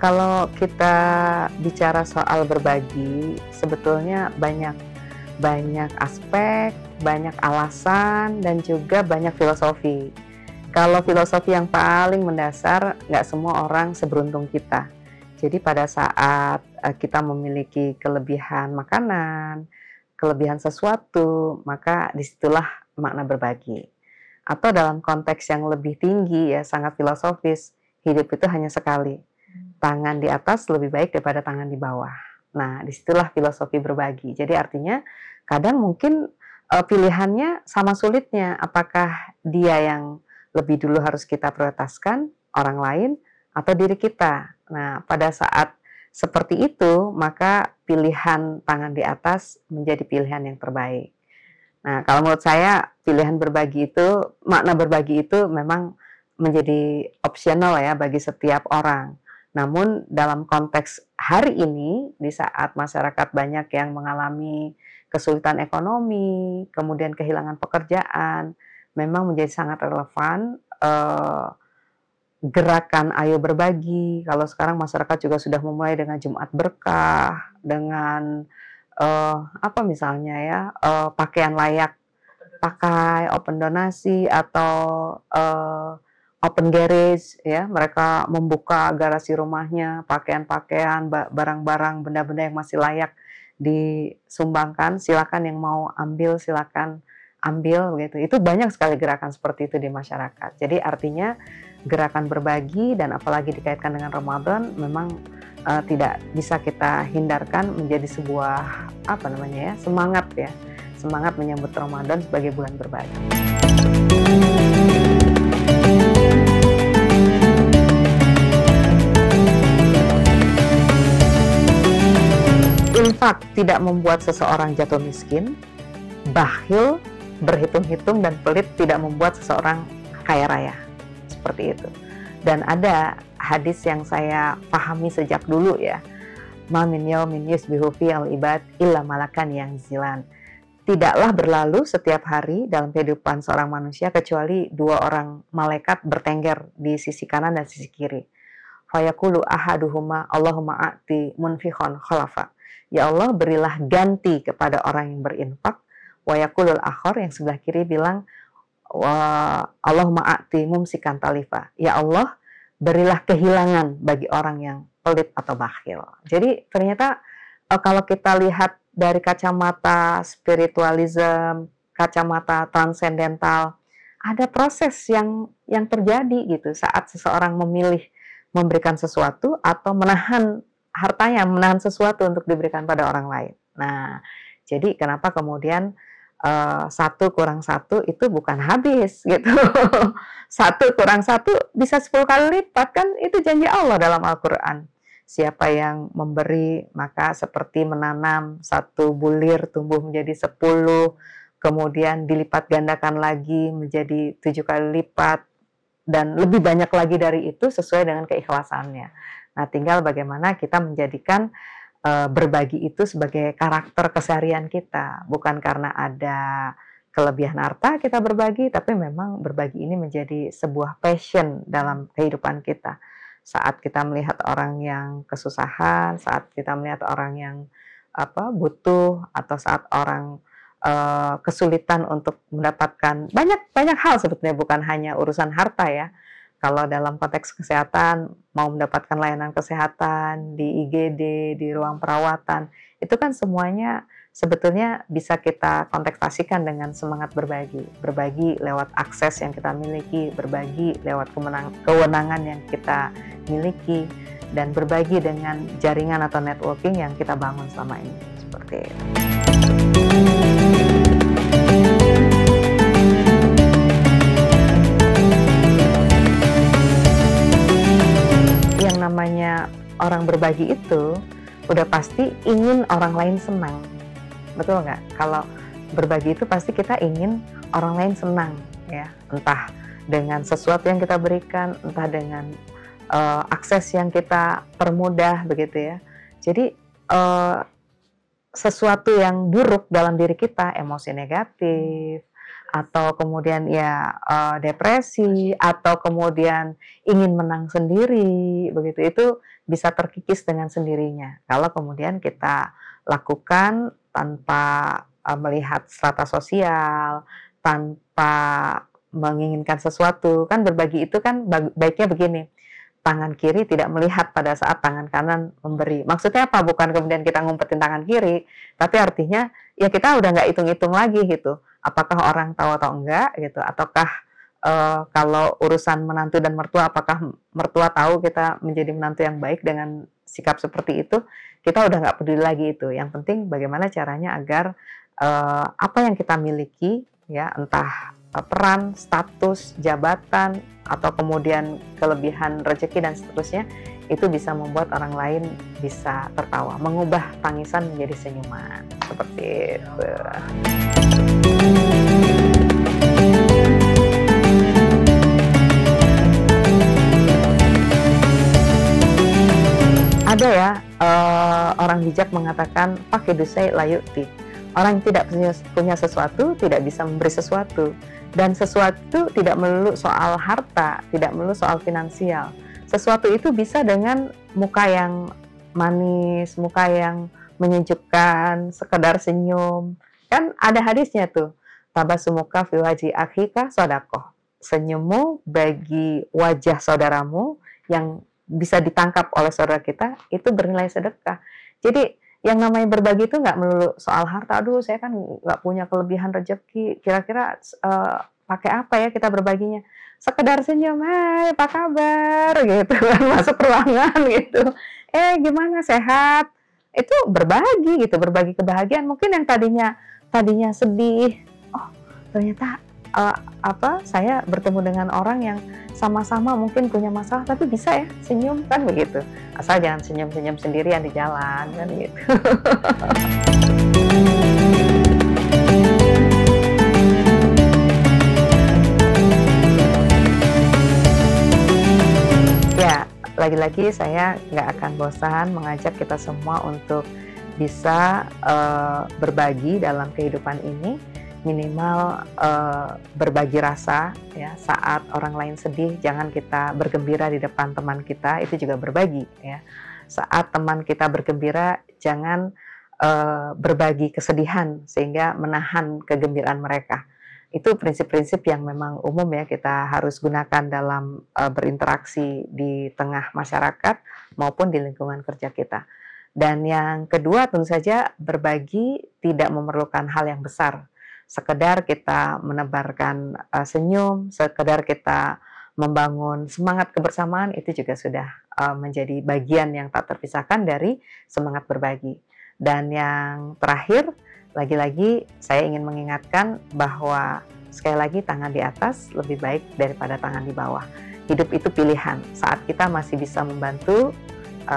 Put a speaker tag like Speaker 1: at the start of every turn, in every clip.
Speaker 1: Kalau kita bicara soal berbagi, sebetulnya banyak banyak aspek, banyak alasan, dan juga banyak filosofi. Kalau filosofi yang paling mendasar, nggak semua orang seberuntung kita. Jadi pada saat kita memiliki kelebihan makanan, kelebihan sesuatu, maka disitulah makna berbagi. Atau dalam konteks yang lebih tinggi ya, sangat filosofis, hidup itu hanya sekali. Tangan di atas lebih baik daripada tangan di bawah. Nah, disitulah filosofi berbagi. Jadi artinya kadang mungkin pilihannya sama sulitnya. Apakah dia yang lebih dulu harus kita prioritaskan, orang lain, atau diri kita. Nah, pada saat seperti itu, maka pilihan tangan di atas menjadi pilihan yang terbaik. Nah, kalau menurut saya pilihan berbagi itu, makna berbagi itu memang menjadi opsional ya bagi setiap orang. Namun dalam konteks hari ini, di saat masyarakat banyak yang mengalami kesulitan ekonomi, kemudian kehilangan pekerjaan, memang menjadi sangat relevan gerakan Ayo Berbagi. Kalau sekarang masyarakat juga sudah memulai dengan Jumat Berkah, dengan apa misalnya ya, pakaian layak pakai, open donasi, atau open garage ya, mereka membuka garasi rumahnya, pakaian-pakaian, barang-barang, benda-benda yang masih layak disumbangkan, silakan yang mau ambil silakan ambil begitu. Itu banyak sekali gerakan seperti itu di masyarakat. Jadi artinya gerakan berbagi dan apalagi dikaitkan dengan Ramadan memang tidak bisa kita hindarkan menjadi sebuah apa namanya ya, semangat menyambut Ramadan sebagai bulan berbagi. Infak tidak membuat seseorang jatuh miskin, bakhil, berhitung-hitung, dan pelit tidak membuat seseorang kaya raya. Seperti itu. Dan ada hadis yang saya pahami sejak dulu ya, ma min yaumin yusbihu fihil ibad illa malakan yang zilan. Tidaklah berlalu setiap hari dalam kehidupan seorang manusia kecuali dua orang malaikat bertengger di sisi kanan dan sisi kiri. Fayaqulu ahaduhuma Allahumma a'ti munfiqan khalafa. Ya Allah, berilah ganti kepada orang yang berinfak. Wa yaqulul akhar, yang sebelah kiri bilang, Allahumma a'ti mumsikan talifa. Ya Allah, berilah kehilangan bagi orang yang pelit atau bakhil. Jadi ternyata kalau kita lihat dari kacamata spiritualism, kacamata transendental, ada proses yang terjadi gitu saat seseorang memilih memberikan sesuatu atau menahan hartanya, menahan sesuatu untuk diberikan pada orang lain. Nah, jadi kenapa kemudian 1 kurang 1 itu bukan habis gitu. 1 kurang 1 bisa 10 kali lipat, kan itu janji Allah dalam Al-Quran. Siapa yang memberi maka seperti menanam 1 bulir tumbuh menjadi 10, kemudian dilipat gandakan lagi menjadi 7 kali lipat, dan lebih banyak lagi dari itu sesuai dengan keikhlasannya. Nah, tinggal bagaimana kita menjadikan berbagi itu sebagai karakter keseharian kita, bukan karena ada kelebihan harta kita berbagi, tapi memang berbagi ini menjadi sebuah passion dalam kehidupan kita. Saat kita melihat orang yang kesusahan, saat kita melihat orang yang butuh, atau saat orang kesulitan untuk mendapatkan banyak hal, sebetulnya bukan hanya urusan harta ya. Kalau dalam konteks kesehatan, mau mendapatkan layanan kesehatan di IGD, di ruang perawatan, itu kan semuanya sebetulnya bisa kita konteksasikan dengan semangat berbagi. Berbagi lewat akses yang kita miliki, berbagi lewat kewenangan yang kita miliki, dan berbagi dengan jaringan atau networking yang kita bangun selama ini. Seperti itu. Yang namanya orang berbagi itu udah pasti ingin orang lain senang, betul nggak? Kalau berbagi itu pasti kita ingin orang lain senang ya, entah dengan sesuatu yang kita berikan, entah dengan akses yang kita permudah begitu ya. Jadi sesuatu yang buruk dalam diri kita, emosi negatif, atau kemudian ya depresi, atau kemudian ingin menang sendiri begitu, itu bisa terkikis dengan sendirinya kalau kemudian kita lakukan tanpa melihat strata sosial, tanpa menginginkan sesuatu. Kan berbagi itu kan baiknya begini, tangan kiri tidak melihat pada saat tangan kanan memberi. Maksudnya apa? Bukan kemudian kita ngumpetin tangan kiri, tapi artinya ya kita udah nggak hitung-hitung lagi gitu. Apakah orang tahu atau enggak gitu, ataukah kalau urusan menantu dan mertua, apakah mertua tahu kita menjadi menantu yang baik dengan sikap seperti itu, kita udah nggak peduli lagi itu. Yang penting bagaimana caranya agar apa yang kita miliki, ya entah peran, status, jabatan, atau kemudian kelebihan rezeki dan seterusnya, itu bisa membuat orang lain bisa tertawa, mengubah tangisan menjadi senyuman, seperti itu. Ada ya, orang bijak mengatakan pakai dusai layukti. Orang yang tidak punya sesuatu tidak bisa memberi sesuatu. Dan sesuatu tidak melulu soal harta, tidak melulu soal finansial. Sesuatu itu bisa dengan muka yang manis, muka yang menyejukkan, sekedar senyum. Kan ada hadisnya tuh, tabasumuka fi wajhi akhika sodakoh. Senyummu bagi wajah saudaramu yang bisa ditangkap oleh saudara kita, itu bernilai sedekah. Jadi yang namanya berbagi itu nggak melulu soal harta. Aduh, saya kan nggak punya kelebihan rezeki. Kira-kira pakai apa ya kita berbaginya? Sekedar senyum, hai apa kabar gitu, masuk ruangan gitu. Gimana sehat? Itu berbagi gitu, berbagi kebahagiaan. Mungkin yang tadinya sedih, oh ternyata saya bertemu dengan orang yang sama-sama mungkin punya masalah, tapi bisa ya senyum, kan begitu. Asal jangan senyum-senyum sendirian di jalan, kan gitu. Ya, lagi-lagi saya nggak akan bosan mengajak kita semua untuk bisa berbagi dalam kehidupan ini. Minimal berbagi rasa ya, saat orang lain sedih jangan kita bergembira di depan teman kita, itu juga berbagi ya. Saat teman kita bergembira jangan berbagi kesedihan sehingga menahan kegembiraan mereka. Itu prinsip-prinsip yang memang umum ya kita harus gunakan dalam berinteraksi di tengah masyarakat maupun di lingkungan kerja kita. Dan yang kedua tentu saja berbagi tidak memerlukan hal yang besar. Sekedar kita menebarkan senyum, sekedar kita membangun semangat kebersamaan, itu juga sudah menjadi bagian yang tak terpisahkan dari semangat berbagi. Dan yang terakhir, lagi-lagi saya ingin mengingatkan bahwa sekali lagi tangan di atas lebih baik daripada tangan di bawah. Hidup itu pilihan. Saat kita masih bisa membantu,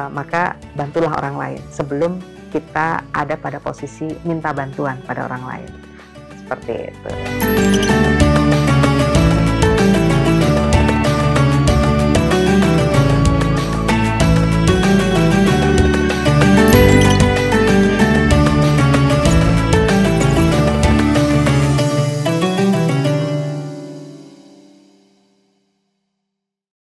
Speaker 1: maka bantulah orang lain sebelum kita ada pada posisi minta bantuan pada orang lain. Seperti itu.